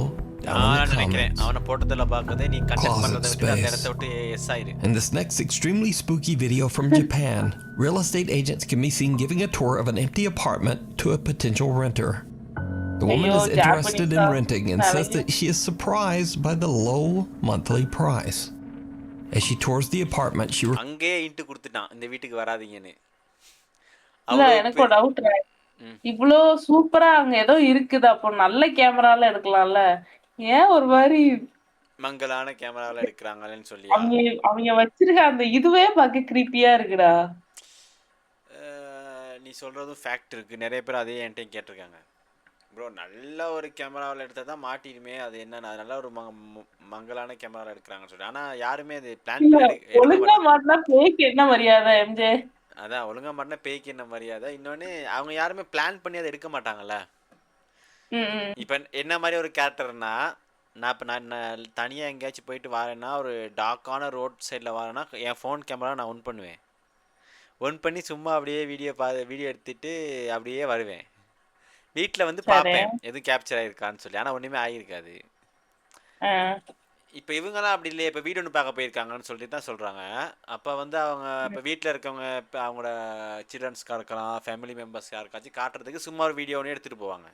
down in the comments. அவனை போட்டதுல பார்க்கதே நீ கண்டென்ட் பண்றதை விட்டு அந்த இடத்தை விட்டு எஸ் ஆயிரு. In this next extremely spooky video from Japan, real estate agents can be seen giving a tour of an empty apartment to a potential renter. The woman is interested in renting and says that she is surprised by the low monthly price. As she tours the apartment, she அங்கே int கொடுத்துட்டான் இந்த வீட்டுக்கு வராதீங்கன்னு. இல்ல எனக்கு ஒரு doubt. இவ்ளோ சூப்பரா அங்க ஏதோ இருக்குது, அப்போ நல்ல கேமரால எடுக்கலாம்ல, ஏன் ஒரு மாதிரி மங்கலான கேமரால எடுக்கறாங்கன்னு சொல்லி அவங்க வச்சிருக்க அந்த இதுவே பார்க்க கிரீப்பியா இருக்குடா. நீ சொல்றதும் ஃபேக்ட் இருக்கு. நிறைய பேர் அதே என்கிட்ட கேட்டிருக்காங்க. ப்ரோ நல்ல ஒரு கேமராவில் எடுத்தால் தான் மாட்டிடுமே, அது என்னன்னா நல்ல ஒரு மங்கலான கேமராவில் எடுக்கிறாங்கன்னு சொல்லி. ஆனால் யாருமே அது பிளான் பண்ணி ஒழுங்கா மாட்டினா பேய்க்கு என்ன மரியாதை எம்ஜே? அதான் ஒழுங்கா மாட்டினா பேய்க்கு என்ன மரியாதை. இன்னொன்று அவங்க யாருமே பிளான் பண்ணி அதை எடுக்க மாட்டாங்கல்ல. இப்போ என்ன மாதிரி ஒரு கேரக்டர்னா, நான் இப்போ நான் தனியாக எங்கேயாச்சும் போயிட்டு வரேன்னா, ஒரு டார்க்கான ரோட் சைடில் வரேன்னா என் ஃபோன் கேமரா நான் ஒன் பண்ணுவேன். ஒன் பண்ணி சும்மா அப்படியே வீடியோ எடுத்துட்டு அப்படியே வருவேன். வீட்டில் வந்து பார்ப்பேன் எதுவும் கேப்சர் ஆகிருக்கான்னு சொல்லி. ஆனால் ஒன்றுமே ஆகிருக்காது. இப்போ இவங்கெல்லாம் அப்படி இல்லையே. இப்போ வீடு ஒன்று பார்க்க போயிருக்காங்கன்னு சொல்லிட்டு தான் சொல்கிறாங்க. அப்போ வந்து அவங்க இப்போ வீட்டில் இருக்கவங்க இப்போ அவங்களோட சில்ட்ரன்ஸ்க்காக இருக்கலாம், ஃபேமிலி மெம்பர்ஸ் யாருக்காச்சும் காட்டுறதுக்கு சும்மா ஒரு வீடியோ ஒன்று எடுத்துகிட்டு போவாங்க.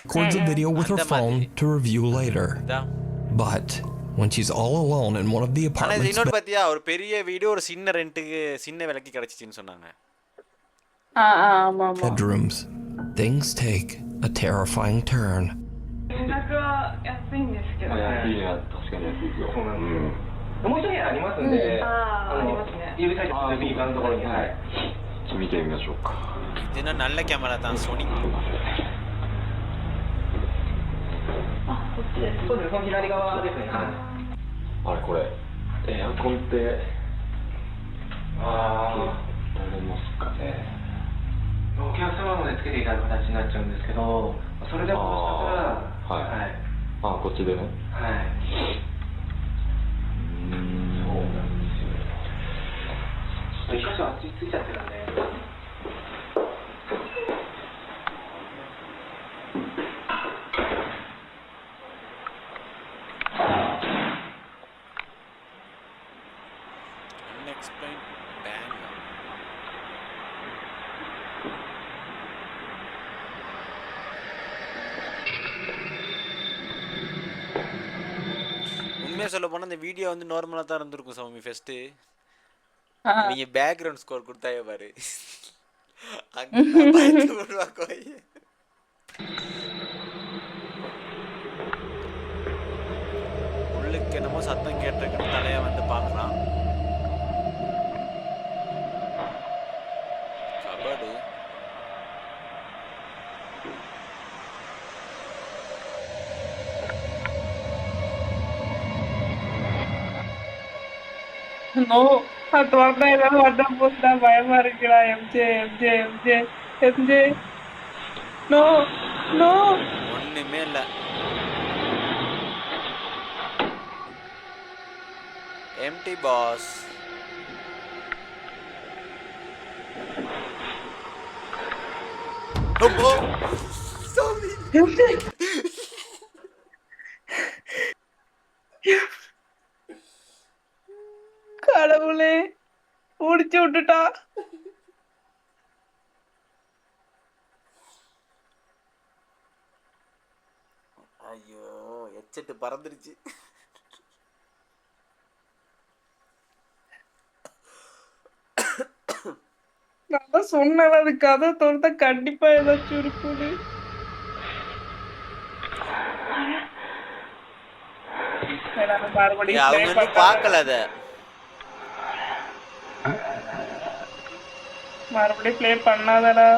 records a video with her phone to review later. But when she's all alone in one of the apartments, இன்னொரு பாத்தியா ஒரு பெரிய வீடியோ ஒரு சின்ன ரெண்டுக்கு சின்ன விலைக்கு கிடைச்சிச்சுன்னு சொன்னாங்க. bedrooms, things take a terrifying turn. இது நல்ல கேமரா தான், சோனி. そうです、その左側ですね。あれこれエアコンってられますかね。お客様までつけていただく形になっちゃうんですけど、それでももしかしたらはい。あ、こっちでね。はい。そうなんですよ。一箇所あっちついちゃってるんで。சொல்ல போனா இந்த வீடியோ வந்து நார்மலா தான் இருந்திருக்கும் சௌமி. ஃபர்ஸ்ட் நீங்க பேக்ரவுண்ட் ஸ்கோர் கொடுத்தாயே பாரு, அங்க பயந்து விடுவாங்க. உள்ளுக்கு என்னமோ சத்தம் கேட்டிருக்குன்னு தலையா வந்து பார்க்கலாம். கபடு நோ அது வந்தா ஏதாவது வந்தா போதுடா பயமா இருக்குடா MJ MJ MJ MJ no no ஒண்ணுமே இல்ல. எம்டி பாஸ். கடவுளே முடிச்சு விட்டுட்டா. ஐயோ எச்சட்டு பறந்துருச்சு. நான் தான் சொன்னேன் அது கதை தோர்த்தா கண்டிப்பா ஏதாச்சும் இருக்குது. அவங்க பாக்கல அத மறுபடியும் play பண்ணாதடா.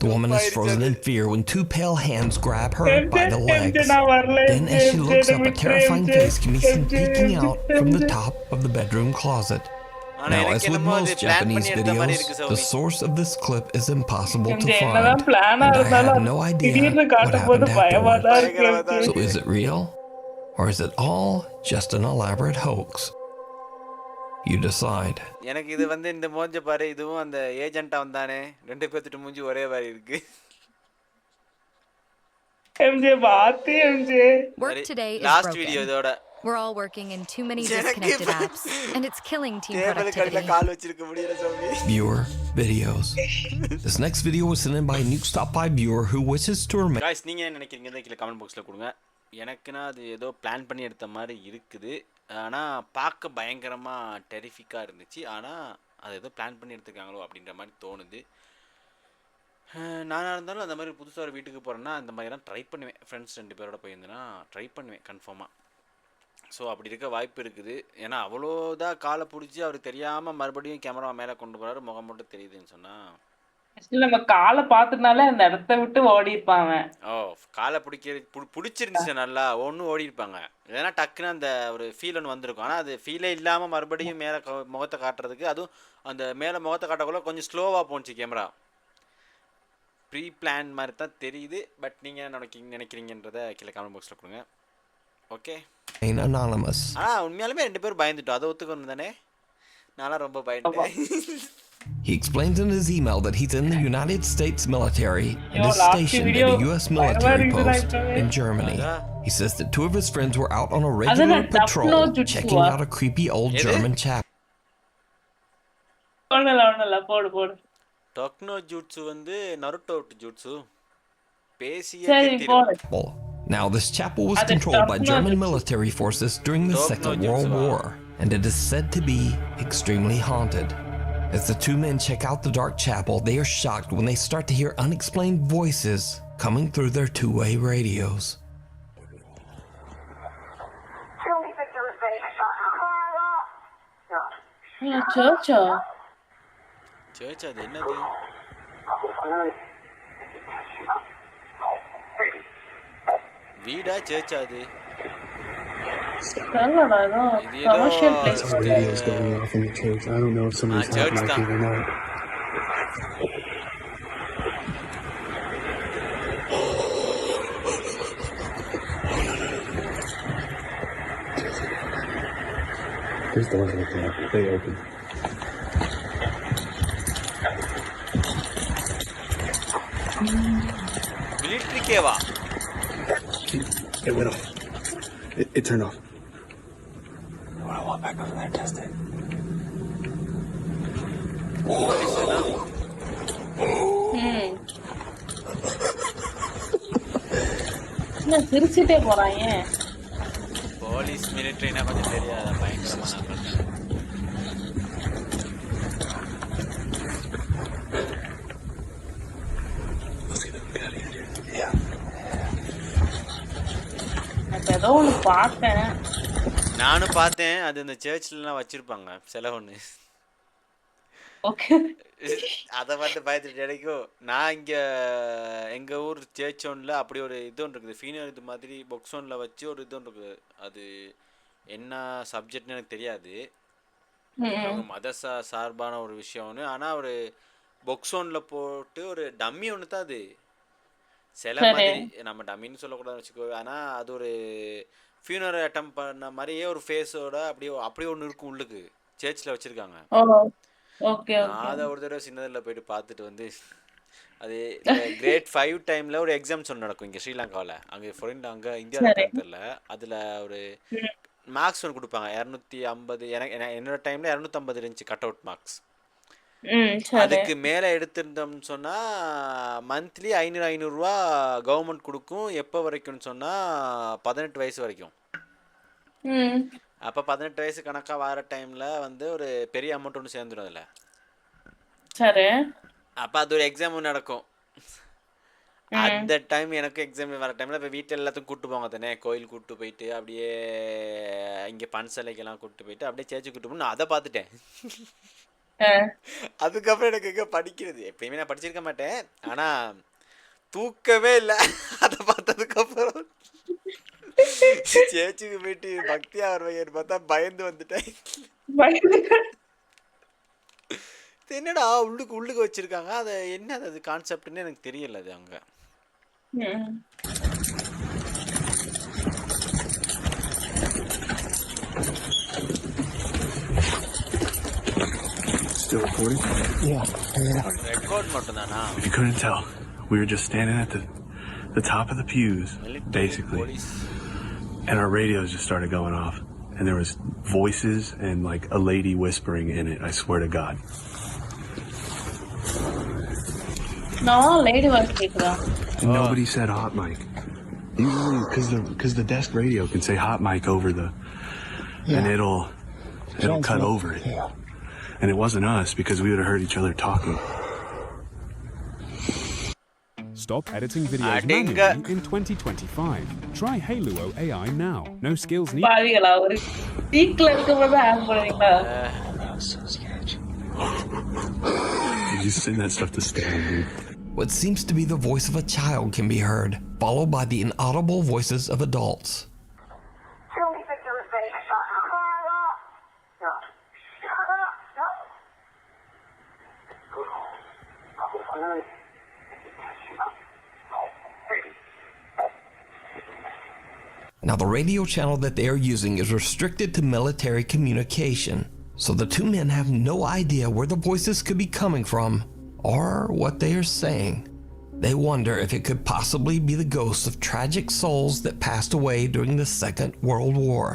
The woman is frozen in fear when two pale hands grab her by the legs. Then, as she looks up, a terrifying face can be seen peeking out from the top of the bedroom closet. Now, as with most Japanese videos, the source of this clip is impossible to find, and I have no idea what happened afterwards. So, is it real, or is it all just an elaborate hoax? You decide. எனக்கு இது இந்த மூஞ்ச பாரு, இதுவும் அந்த ஏஜென்ட்டா வந்தானே, ரெண்டு பேத்துட்டு மூஞ்சி ஒரே மாதிரி இருக்கு. எம்ஜே பாத்தி MJ. Work today is last broken. video இதோட. We're all working in too many disconnected apps, and it's killing team productivity. கால் வச்சிருக்க முடியல சோமி. Viewer videos. This next video was sent in by a Nuke's Top 5 viewer who wishes to remain. Guys, நீங்க என்ன நினைக்கிறீங்க கீழ comment பாக்ஸ்ல கொடுங்க. எனக்குனா அது ஏதோ பிளான் பண்ணி எடுத்த மாதிரி இருக்குது. ஆனா பார்க்க பயங்கரமா டெரிஃபிக்கா இருந்துச்சு. ஆனா அது ஏதோ பிளான் பண்ணி எடுத்துருக்காங்களோ அப்படின்ற மாதிரி தோணுது. நானா இருந்தாலும் அந்த மாதிரி புதுசாக ஒரு வீட்டுக்கு போகிறேன்னா அந்த மாதிரிலாம் ட்ரை பண்ணுவேன். ஃப்ரெண்ட்ஸ் 2 பேரோட போயிருந்தேன்னா ட்ரை பண்ணுவேன் கன்ஃபார்மாக. ஸோ அப்படி இருக்க வாய்ப்பு இருக்குது. ஏன்னா அவ்வளோதான் காலை பிடிச்சி அவருக்கு தெரியாமல் மறுபடியும் கேமரா மேலே கொண்டு போகிறாரு, முகம் மட்டும் தெரியுதுன்னு சொன்னால் நம்ம காலை பார்த்துனாலே அந்த இடத்த விட்டு ஓடி இருப்பாங்க. ஓ காலை பிடிச்சிருந்துச்சு நல்லா ஒன்றும் ஓடி இருப்பாங்க. ஏன்னா டக்குன்னு அந்த ஒரு ஃபீல் ஒன்று வந்திருக்கும். ஆனால் அது ஃபீலே இல்லாமல் மறுபடியும் மேலே முகத்தை காட்டுறதுக்கு, அதுவும் அந்த மேலே முகத்தை காட்டக்குள்ள கொஞ்சம் ஸ்லோவாக போணுச்சு கேமரா. ப்ரீ பிளான் மாதிரி தான் தெரியுது. பட் நீங்கள் என்ன நினைக்கிறீங்கன்றதை கீழே கமெண்ட் பாக்ஸில் கொடுங்க. ஓகே. Anonymous. உண்மையாலுமே 2 பேரும் பயந்துட்டோம். அதை ஒத்துக்கணும் தானே? நான்லாம் ரொம்ப பயந்துட்டேன். He explains in his email that he's in the United States military and is stationed at a U.S. military post in Germany. He says that 2 of his friends were out on a regular patrol checking out a creepy old German chapel. டொக்னோ ஜூட்சு Naruto ஜூட்சு பேசியே கெட்டிரும். Now, this chapel was controlled by German military forces during the Second World War, and it is said to be extremely haunted. As the 2 men check out the dark chapel, they are shocked when they start to hear unexplained voices coming through their 2-way radios. Church அது என்னது? வீடா search அது? commercial place. Radio's going off in the church. I don't know if somebody's hot micing or not. There's doors right there. They open. Military கேவா? It went off. It turned off. I want to walk back over there and test it. சிரிச்சுட்டே போறாங்க. Police மிலிட்டரினா கொஞ்சம் தெரியாத பயங்கரமான ஏதோ ஒன்று பார்த்தேன். நானும் பார்த்தேன். அது இந்த சர்ச்லாம் வச்சிருப்பாங்க சில ஒன்று. ஓகே. அதை வந்து பயந்துட்டு கிடைக்கும். நான் இங்கே எங்கள் ஊர் சேர்ச் ஒன்றில் அப்படி ஒரு இது ஒன்று இருக்குது, ஃபீனர் இது மாதிரி பொக்ஸோனில் வச்சு ஒரு இது ஒன்று இருக்குது. அது என்ன சப்ஜெக்ட்னு எனக்கு தெரியாது, அவங்க மத சார்பான ஒரு விஷயம் ஒன்று. ஆனால் ஒரு பொக்ஸோனில் போட்டு ஒரு டம்மி ஒன்று தான் அது, சில மாதிரி நம்ம டம்மின்னு சொல்லக்கூடாதுன்னு வச்சுக்கோ. ஆனால் அது ஒரு ஃபியூனரல் அட்டம் பண்ண மாதிரியே ஒரு ஃபேஸோட அப்படியே ஒன்று இருக்கும் உள்ளுக்கு, சேர்ச்சில் வச்சுருக்காங்க. நான் அதை ஒரு தடவை சின்னதில் போயிட்டு பார்த்துட்டு வந்து, அது கிரேட் 5 டைமில் ஒரு எக்ஸாம்ஸ் ஒன்று நடக்கும் இங்கே ஸ்ரீலங்காவில். அங்கே அங்கே இந்தியாவில் தெரியல, அதில் ஒரு மார்க்ஸ் ஒன்று கொடுப்பாங்க 250. என்னோட டைமில் 250 இருந்துச்சு கட் அவுட் மார்க்ஸ். அதுக்கு மேலே எடுத்திருந்தோம்னு சொன்னால் மந்த்லி 500 ரூபா கவர்மெண்ட் கொடுக்கும். எப்போ வரைக்கும்னு சொன்னால் 18 வயசு வரைக்கும். அப்போ 18 வயசு கணக்காக வர டைமில் வந்து ஒரு பெரிய அமௌண்ட் ஒன்று சேர்ந்துடும் அதில். சரி. அப்போ அது ஒரு எக்ஸாம் ஒன்று நடக்கும். அந்த டைம் எனக்கு எக்ஸாம் வர டைமில் இப்போ வீட்டில் எல்லாத்துக்கும் கூப்பிட்டு போவாங்க தானே, கோயில் கூப்பிட்டு போயிட்டு அப்படியே இங்கே பன்சலைக்கெல்லாம் கூப்பிட்டு போயிட்டு அப்படியே சேர்ச்சி கூப்பிட்டு போய் நான் அதை பார்த்துட்டேன். அதுக்கப்புறம் எனக்கு எங்கே படிக்கிறது, எப்பயுமே நான் படிச்சிருக்க மாட்டேன், ஆனால் தூக்கவே இல்லை அதை பார்த்ததுக்கப்புறம். சேர்ச்சுக்கு போயிட்டு பக்தியா வருவாங்கன்னு பார்த்தா பயந்து வந்துட்டேன். என்னடா உள்ளுக்கு வச்சிருக்காங்க, அது என்ன அது கான்செப்ட்னு எனக்கு தெரியல. அது அங்க Still recording? Yeah. Record மட்டும் தானா? If you couldn't tell, we were just standing at the top of the pews, basically. And our radios just started going off. And there was voices and like a lady whispering in it, I swear to God. No, lady was speaking. And nobody said hot mic. Usually, because the desk radio can say hot mic over the, and it'll cut over it. Yeah. And it wasn't us because we would have heard each other talking. Stop editing videos manually in 2025. Try Haluo AI now. No skills needed. You send that stuff to Stan, dude. What seems to be the voice of a child can be heard, followed by the inaudible voices of adults. Now, the radio channel that they are using is restricted to military communication, so the two men have no idea where the voices could be coming from or what they are saying. They wonder if it could possibly be the ghosts of tragic souls that passed away during the Second World War.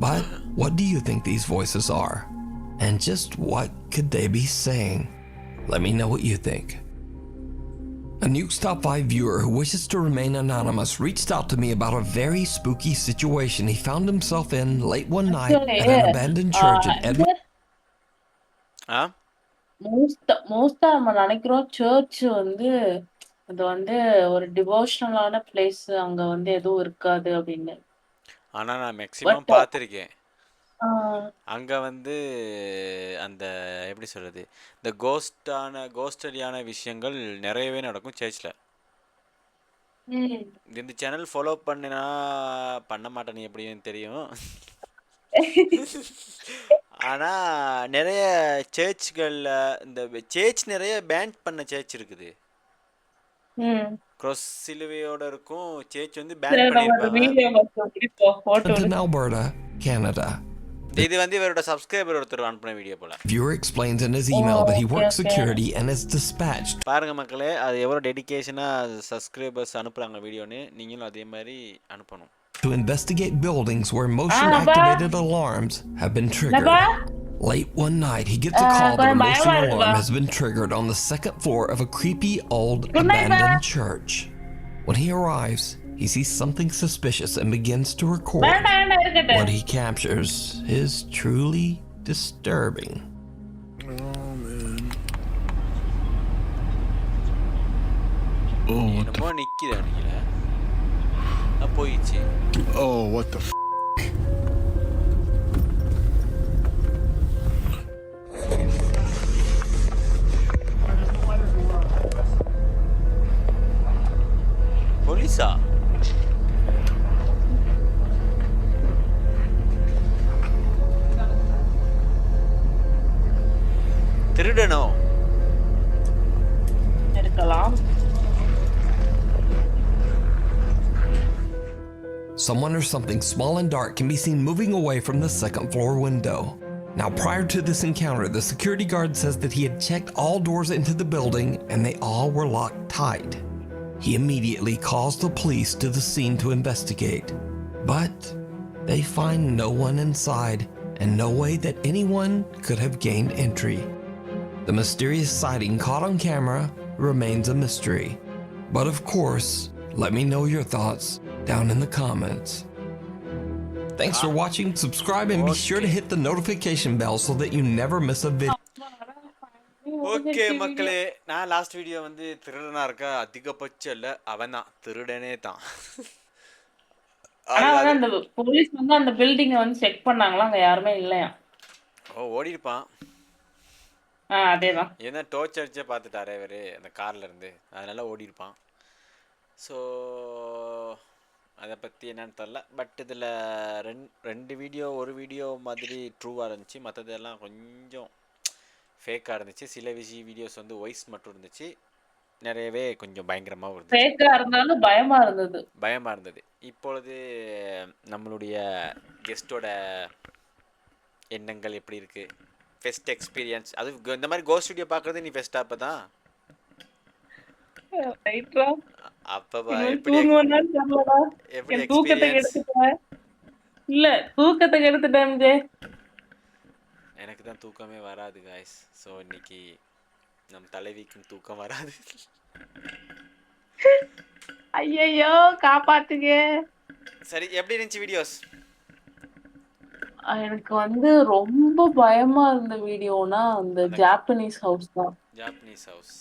But what do you think these voices are? And just what could they be saying? Let me know what you think. A Nuke's Top 5 viewer who wishes to remain anonymous reached out to me about a very spooky situation he found himself in late one night at an abandoned church in Edmonton. மோஸ்டா நம்ம நினைக்கிறோம் search வந்து அது வந்து ஒரு டிவோஷனலான place, அங்க வந்து எதுவும் இருக்காது அப்படின்னு. ஆனா நான் மேக்ஸிமம் பார்த்துருக்கேன். அங்க வந்து அந்த எப்படி சொல்றது, இந்த கோஸ்டலியான விஷயங்கள் நிறையவே நடக்கும் சர்ச்சில். இந்த சேனல் ஃபாலோ பண்ண மாட்டேன்னு எப்படின்னு தெரியும். ஆனால் நிறைய சர்ச்களில் இந்த சர்ச் நிறைய பேன் பண்ண சர்ச் இருக்குது. கிராஸ் சிலுவையோட இருக்கும் சர்ச் வந்து பேன் பண்ணிருப்பாங்க. Alberta, Canada. இது வந்து இவரோட சப்ஸ்கிரைபர் ஒருத்தர் அனுப்பின வீடியோ போல. Viewer explains in his email that he works security and is dispatched. பாருங்க மக்களே, அது எவ்வளவு டெடிகேஷனா சப்ஸ்கிரைபர்ஸ் அனுப்புறாங்க வீடியோன்னு, நீங்களும் அதே மாதிரி அனுப்பணும். To investigate buildings where motion activated alarms have been triggered. Late one night, he gets a call that a motion alarm has been triggered on the second floor of a creepy old abandoned church. When he arrives, he sees something suspicious and begins to record. What he captures is truly disturbing. Oh, என்னமோ நிக்குது அடிக்கல. போயிடுச்சு. Oh, what the திருடனோ இருக்கலாம். Someone or something small and dark can be seen moving away from the second floor window. Now, prior to this encounter, the security guard says that he had checked all doors into the building and they all were locked tight. He immediately calls the police to the scene to investigate, but they find no one inside and no way that anyone could have gained entry. The mysterious sighting caught on camera remains a mystery. But of course, let me know your thoughts down in the comments. Thanks for watching, subscribe and be sure to hit the notification bell so that you never miss a video. Okay மக்களே, நான் last video வந்து திருடனா இருக்க அதிகபட்சம் இல்லை, அவன் தான் திருடனே தான். ஆனா வந்து அந்த போலீஸ் வந்து அந்த பில்டிங்கை வந்து செக் பண்ணாங்களா, அங்க யாருமே இல்லையா? ஓடி இருப்பான். அதேதான். ஏன்னா டோர்ச் அடிச்சே பார்த்துட்டாரே இவரு அந்த கார்ல இருந்து, அதனால ஓடி இருப்பான். ஸோ அதை பற்றி என்னன்னு தெரில. பட் இதில் ரெண்டு வீடியோ, ஒரு வீடியோ மாதிரி ட்ரூவாக இருந்துச்சு, மற்றதெல்லாம் கொஞ்சம் ஃபேக்காக இருந்துச்சு. சில வீடியோஸ் வந்து வாய்ஸ் மட்டும் இருந்துச்சு, நிறையவே கொஞ்சம் பயங்கரமாக இருந்துச்சு. ஃபேக்காக இருந்தாலும் பயமாக இருந்தது. இப்பொழுது நம்மளுடைய கெஸ்ட்டோட எண்ணங்கள் எப்படி இருக்குது, ஃபெஸ்ட் எக்ஸ்பீரியன்ஸ், அது இந்த மாதிரி கோஸ்ட் வீடியோ பார்க்குறது நீ ஃபெஸ்ட்டாக அப்போ தான் அப்போ எப்படி எக்ஸ்பீரியன்ஸ்? இல்ல தூக்கத்தை எடுத்துட்டேன். எனக்கு தான் தூக்கமே வராது காய்ஸ். ஸோ இன்னைக்கு நம் தலைவிக்கும் தூக்கம் வராது. ஐயோ காப்பாத்துங்க. சரி, எப்படி இருந்துச்சு வீடியோஸ்? எனக்கு வந்து ரொம்ப பயமா இருந்த வீடியோனா அந்த ஜாப்பனீஸ் ஹவுஸ் தான். ஜாப்பனீஸ் ஹவுஸ்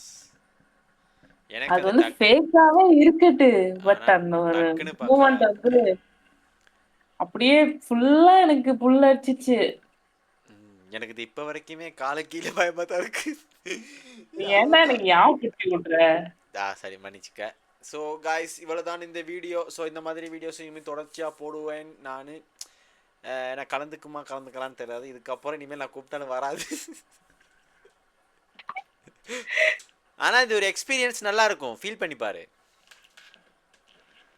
அது வந்து ஃபேக்காவே இருக்கட்டு, பட் அந்த ஒரு மூமெண்ட் வந்து அப்படியே ஃபுல்லா எனக்கு புல் அடிச்சிச்சு. எனக்கு இது இப்ப வரைக்குமே காலை கீழே பயமா தான் இருக்கு. ஏன்னா எனக்கு ஞாபகப்படுத்தி விடுற. சரி மன்னிச்சுக்க. ஸோ காய்ஸ், இவ்வளோதான் இந்த வீடியோ. ஸோ இந்த மாதிரி வீடியோஸ் இனிமேல் தொடர்ச்சியாக போடுவேன் நான். நான் கலந்துக்கலான்னு தெரியாது. இதுக்கப்புறம் இனிமேல் நான் கூப்பிட்டாலும் வராது. ஆனால் இது ஒரு எக்ஸ்பீரியன்ஸ் நல்லா இருக்கும், ஃபீல் பண்ணி பாரு.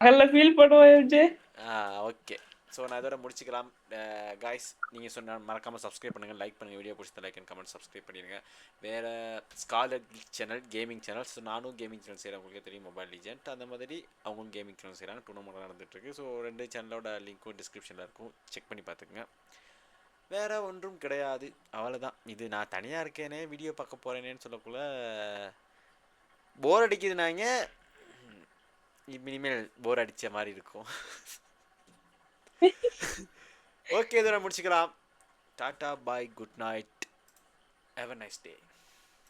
நல்லா ஃபீல் பண்ணுவேன். ஓகே, ஸோ நான் இதோட முடிச்சுக்கலாம். காய்ஸ், நீங்கள் சொன்ன மறக்காமல் சப்ஸ்கிரைப் பண்ணுங்கள், லைக் பண்ணுங்கள், வீடியோ பிடிச்ச லைக் அண்ட் கமெண்ட் சப்ஸ்கிரைப் பண்ணிடுங்க. வேறு scholar channel gaming channel, so நானும் கேமிங் சேனல் செய்கிறேன், உங்களுக்கே தெரியும், மொபைல் லீஜெண்ட். அந்த மாதிரி அவங்களும் கேமிங் சேனல் செய்கிறாங்க, டூர்னமெண்ட் நடந்துகிட்ருக்கு. ஸோ 2 சேனலோட லிங்க்கும் டிஸ்கிரிப்ஷனில் இருக்கும், செக் பண்ணி பார்த்துக்குங்க. வேறு ஒன்றும் கிடையாது, அவ்வளோதான். இது நான் தனியாக இருக்கேனே வீடியோ பார்க்க போகிறேனேன்னு சொல்லக்குள்ள போர் அடிக்குதுனாங்க. இனிமேல் போர் அடித்த மாதிரி இருக்கும். ஓகே, இதோட முடிச்சுக்கலாம். டாடா, bye, good night, have a nice day.